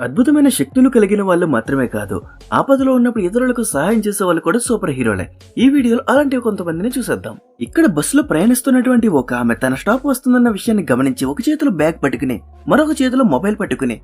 అద్భుతమైన శక్తులు కలిగిన వాళ్ళు మాత్రమే కాదు, ఆపదలో ఉన్నప్పుడు ఇతరులకు సహాయం చేసే వాళ్ళు కూడా సూపర్ హీరోలే. ఈ వీడియోలో అలాంటి కొంతమందిని చూసేద్దాం. ఇక్కడ బస్సులో ప్రయాణిస్తున్నటువంటి ఒక ఆమె తన స్టాప్ వస్తుందన్న విషయాన్ని గమనించి ఒక చేతిలో బ్యాగ్ పట్టుకుని మరొక చేతిలో మొబైల్ పట్టుకుని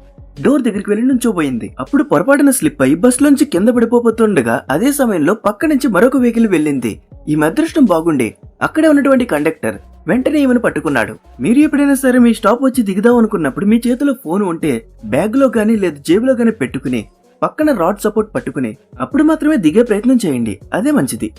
డోర్ దగ్గరికి వెళ్లి నుంచోబోయింది. అప్పుడు పొరపాటున స్లిప్ అయి బస్సులోంచి కింద పడిపోతుండగా అదే సమయంలో పక్క నుంచి మరొక వెహికల్ వెళ్ళింది. ఈ అదృష్టం బాగుండి అక్కడే ఉన్నటువంటి కండక్టర్ వెంటనే ఈమెను పట్టుకున్నాడు. మీరు ఎప్పుడైనా సరే మీ స్టాప్ వచ్చి దిగుదాం అనుకున్నప్పుడు మీ చేతిలో ఫోన్ ఉంటే బ్యాగ్ లో గానీ లేదా జేబులో గానీ పెట్టుకుని పక్కన రాడ్ సపోర్ట్ పట్టుకుని అప్పుడు మాత్రమే దిగే ప్రయత్నం చేయండి, అదే మంచిది.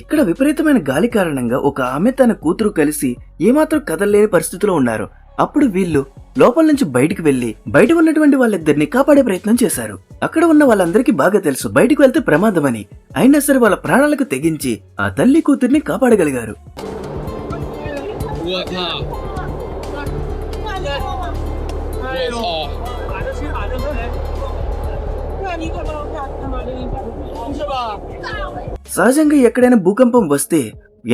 ఇక్కడ విపరీతమైన గాలి కారణంగా ఒక ఆమె తన కూతురు కలిసి ఏమాత్రం కదలలేని పరిస్థితిలో ఉన్నారు. అప్పుడు వీళ్ళు లోపల నుంచి బయటికి వెళ్లి బయట ఉన్నటువంటి వాళ్ళిద్దరిని కాపాడే ప్రయత్నం చేశారు. అక్కడ ఉన్న వాళ్ళందరికీ బాగా తెలుసు బయటికి వెళ్తే ప్రమాదమని, అయినా సరే వాళ్ళ ప్రాణాలకు తెగించి ఆ తల్లి కూతుర్ని కాపాడగలిగారు. సహజంగా ఎక్కడైనా భూకంపం వస్తే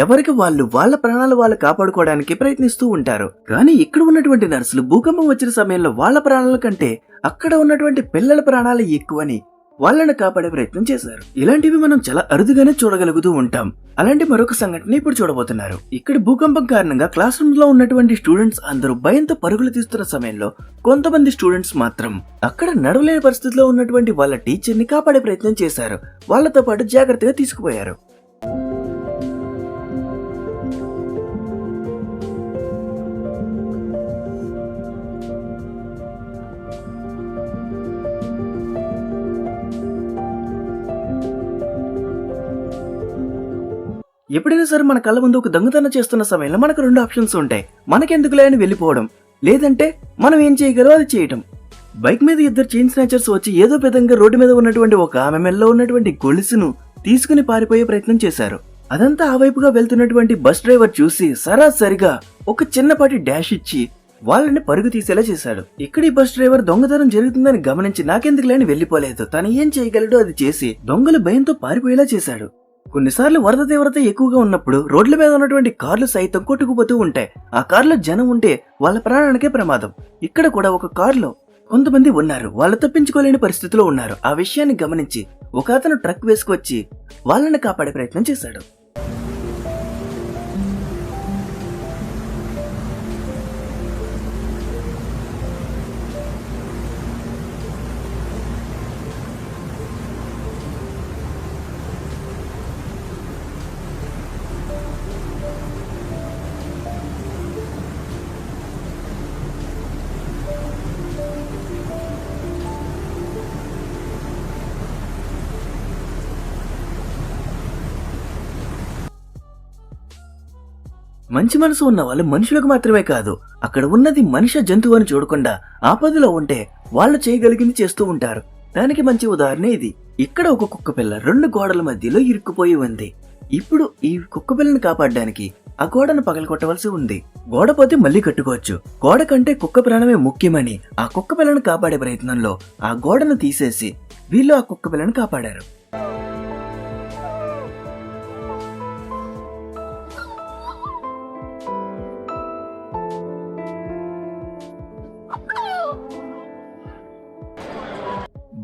ఎవరికి వాళ్ళ ప్రాణాలు వాళ్ళు కాపాడుకోవడానికి ప్రయత్నిస్తూ ఉంటారు. కానీ ఇక్కడ ఉన్నటువంటి నర్సులు భూకంపం వచ్చిన సమయంలో వాళ్ళ ప్రాణాల కంటే అక్కడ ఉన్నటువంటి పిల్లల ప్రాణాలు ఎక్కువని వాళ్ళని కాపాడే ప్రయత్నం చేశారు. ఇలాంటివి మనం చాలా అరుదుగానే చూడగలుగుతూ ఉంటాం. అలాంటి మరొక సంఘటన ఇప్పుడు చూడబోతున్నారు. ఇక్కడ భూకంపం కారణంగా క్లాస్ రూమ్ లో ఉన్నటువంటి స్టూడెంట్స్ అందరూ భయంతో పరుగులు తీస్తున్న సమయంలో కొంతమంది స్టూడెంట్స్ మాత్రం అక్కడ నడవలేని పరిస్థితిలో ఉన్నటువంటి వాళ్ళ టీచర్ ని కాపాడే ప్రయత్నం చేశారు. వాళ్ళతో పాటు జాగ్రత్తగా తీసుకుపోయారు. ఎప్పుడైనా సరే మన కళ్ళ ముందు ఒక దొంగతనం చేస్తున్న సమయంలో మనకు రెండు ఆప్షన్స్ ఉంటాయి. మనకెందుకులే అని వెళ్ళిపోవడం, లేదంటే మనం ఏం చేయగలమో అది చేయటం. బైక్ మీద ఇద్దరు చైన్ స్నాచర్స్ వచ్చి ఏదో విధంగా రోడ్డు మీద ఉన్నటువంటి ఒక ఆమె మెల్లో ఉన్నటువంటి గొలుసును తీసుకుని పారిపోయే ప్రయత్నం చేశారు. అదంతా ఆ వైపుగా వెళ్తున్నటువంటి బస్ డ్రైవర్ చూసి సరాసరిగా ఒక చిన్నపాటి డాష్ ఇచ్చి వాళ్ళని పరుగు తీసేలా చేశాడు. ఇక్కడ ఈ బస్ డ్రైవర్ దొంగతనం జరుగుతుందని గమనించి నాకెందుకులే అని వెళ్ళిపోలేదు. తను ఏం చేయగలడో అది చేసి దొంగలు భయంతో పారిపోయేలా చేశాడు. కొన్నిసార్లు వరద తీవ్రత ఎక్కువగా ఉన్నప్పుడు రోడ్ల మీద ఉన్నటువంటి కార్లు సైతం కొట్టుకుపోతూ ఉంటాయి. ఆ కార్లో జనం ఉంటే వాళ్ళ ప్రాణానికే ప్రమాదం. ఇక్కడ కూడా ఒక కారులో కొంతమంది ఉన్నారు, వాళ్ళు తప్పించుకోలేని పరిస్థితిలో ఉన్నారు. ఆ విషయాన్ని గమనించి ఒక అతను ట్రక్ వేసుకొచ్చి వాళ్ళని కాపాడే ప్రయత్నం చేశాడు. మంచి మనసు ఉన్న వాళ్ళు మనుషులకు మాత్రమే కాదు, అక్కడ ఉన్నది మనిషి జంతువు అని చూడకుండా ఆపదలో ఉంటే వాళ్ళు చేయగలిగింది చేస్తూ ఉంటారు. దానికి మంచి ఉదాహరణ ఇది. ఇక్కడ ఒక కుక్క పిల్ల రెండు గోడల మధ్యలో ఇరుక్కుపోయి ఉంది. ఇప్పుడు ఈ కుక్క పిల్లని కాపాడడానికి ఆ గోడను పగలగొట్టవలసి ఉంది. గోడ పోతే మళ్ళీ కట్టుకోవచ్చు. గోడ కంటే కుక్క ప్రాణమే ముఖ్యమని ఆ కుక్క పిల్లను కాపాడే ప్రయత్నంలో ఆ గోడను తీసేసి వీళ్ళు ఆ కుక్క పిల్లను కాపాడారు.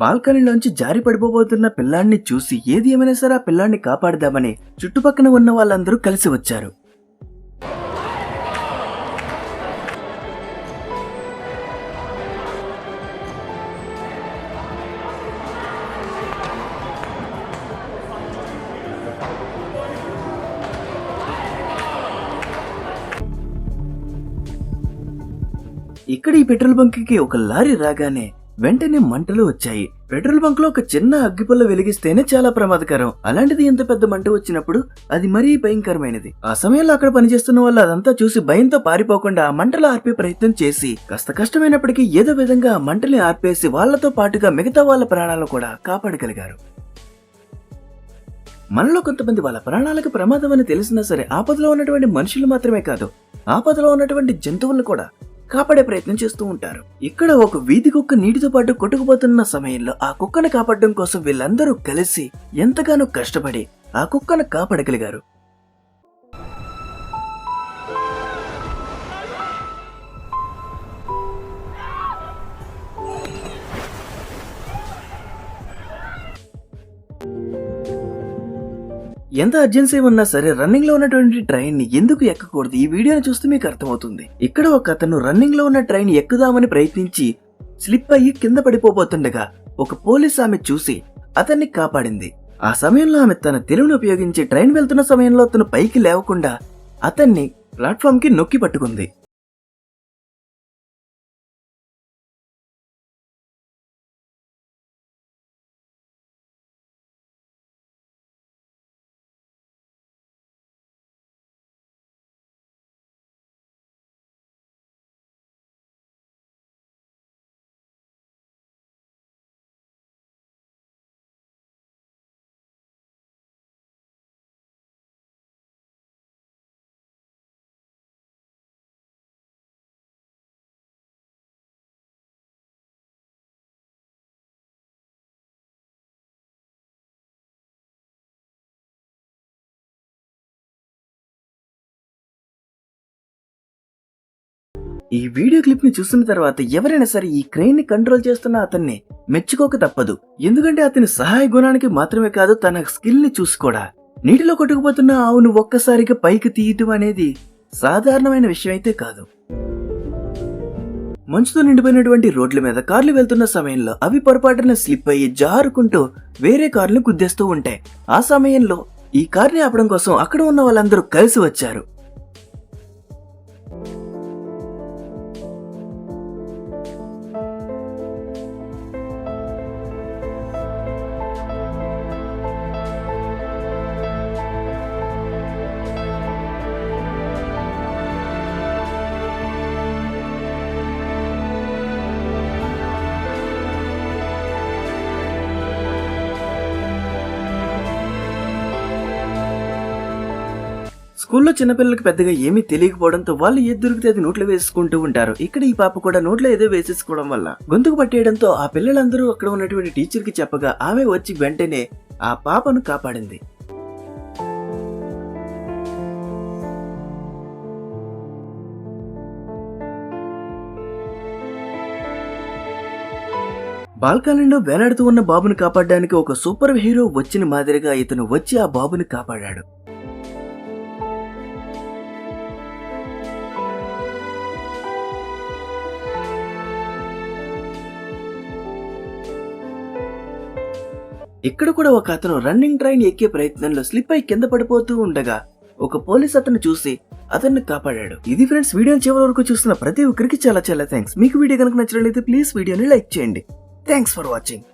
బాల్కనీలోంచి జారి పడిపోబోతున్న పిల్లాన్ని చూసి ఏది ఏమైనా సరే ఆ పిల్లాన్ని కాపాడదామని చుట్టుపక్కన ఉన్న వాళ్ళందరూ కలిసి వచ్చారు. ఇక్కడ ఈ పెట్రోల్ బంక్ కి ఒక లారీ రాగానే వెంటనే మంటలు వచ్చాయి. పెట్రోల్ బంక్ లో ఒక చిన్న అగ్గిపుల్ల వెలిగిస్తేనే చాలా ప్రమాదకరం. అలాంటిది ఎంత పెద్ద మంట వచ్చినప్పుడు అది మరీ భయంకరమైనది. ఆ సమయంలో అక్కడ పనిచేస్తున్న వాళ్ళు అదంతా చూసి భయంతో పారిపోకుండా ఆ మంటలు ఆర్పే ప్రయత్నం చేసి కాస్త కష్టమైనప్పటికీ ఏదో విధంగా ఆ మంటల్ని ఆర్పేసి వాళ్లతో పాటుగా మిగతా వాళ్ళ ప్రాణాలను కూడా కాపాడగలిగారు. మనలో కొంతమంది వాళ్ళ ప్రాణాలకు ప్రమాదం అని తెలిసినా సరే ఆపదలో ఉన్నటువంటి మనుషులు మాత్రమే కాదు, ఆపదలో ఉన్నటువంటి జంతువులను కూడా కాపాడే ప్రయత్నం చేస్తూ ఉంటారు. ఇక్కడ ఒక వీధి కుక్క నీటితో పాటు కొట్టుకుపోతున్న సమయంలో ఆ కుక్కను కాపాడడం కోసం వీళ్ళందరూ కలిసి ఎంతగానో కష్టపడి ఆ కుక్కను కాపాడగలిగారు. ఎంత అర్జెన్సీ ఉన్నా సరే రన్నింగ్ లో ఉన్నటువంటి ట్రైన్ ని ఎందుకు ఎక్కకూడదు, ఈ వీడియోని చూస్తే మీకు అర్థమవుతుంది. ఇక్కడ ఒక అతను రన్నింగ్ లో ఉన్న ట్రైన్ ఎక్కుదామని ప్రయత్నించి స్లిప్ అయ్యి కింద పడిపోబోతుండగా ఒక పోలీస్ ఆమె చూసి అతన్ని కాపాడింది. ఆ సమయంలో ఆమె తన తెలివిని ఉపయోగించి ట్రైన్ వెళ్తున్న సమయంలో అతను పైకి లేవకుండా అతన్ని ప్లాట్ఫామ్ కి నొక్కి పట్టుకుంది. ఈ వీడియో క్లిప్ ని చూసిన తర్వాత ఎవరైనా సరే ఈ క్రెయిన్ ని కంట్రోల్ చేస్తున్న అతన్ని మెచ్చుకోక తప్పదు. ఎందుకంటే అతని సహాయ గుణానికి మాత్రమే కాదు, తన స్కిల్ ని చూసి కూడా. నీటిలో కొట్టుకుపోతున్న ఆవును ఒక్కసారిగా పైకి తీయటం అనేది సాధారణమైన విషయం అయితే కాదు. మంచుతో నిండిపోయినటువంటి రోడ్ల మీద కార్లు వెళ్తున్న సమయంలో అవి పొరపాటున స్లిప్ అయ్యి జారుకుంటూ వేరే కార్లను గుద్దేస్తూ ఉంటాయి. ఆ సమయంలో ఈ కార్ని ఆపడం కోసం అక్కడ ఉన్న వాళ్ళందరూ కలిసి వచ్చారు. స్కూల్లో చిన్నపిల్లలకి పెద్దగా ఏమీ తెలియకపోవడంతో వాళ్ళు ఏది దొరికితే అది నోట్లో వేసుకుంటూ ఉంటారు. ఇక్కడ ఈ పాప కూడా నోట్లో ఏదో వేసేసుకోవడం వల్ల గొంతుకు పట్టేయడంతో ఆ పిల్లలందరూ అక్కడ ఉన్నటువంటి టీచర్ కి చెప్పగా ఆమె వచ్చి వెంటనే ఆ పాపను కాపాడింది. బాల్కనీలో వేలాడుతూ ఉన్న బాబుని కాపాడడానికి ఒక సూపర్ హీరో వచ్చిన మాదిరిగా ఇతను వచ్చి ఆ బాబుని కాపాడాడు. ఇక్కడ కూడా ఒక అతను రన్నింగ్ ట్రైన్ ఎక్కే ప్రయత్నంలో స్లిప్ అయి కింద పడిపోతూ ఉండగా ఒక పోలీస్ అతను చూసి అతన్ని కాపాడాడు. ఇది ఫ్రెండ్స్, వీడియోని చివరి వరకు చూస్తున్న ప్రతి ఒక్కరికి చాలా చాలా థ్యాంక్స్. మీకు వీడియో కనుక నచ్చినట్లయితే ప్లీజ్ వీడియోని లైక్ చేయండి. Thanks for watching.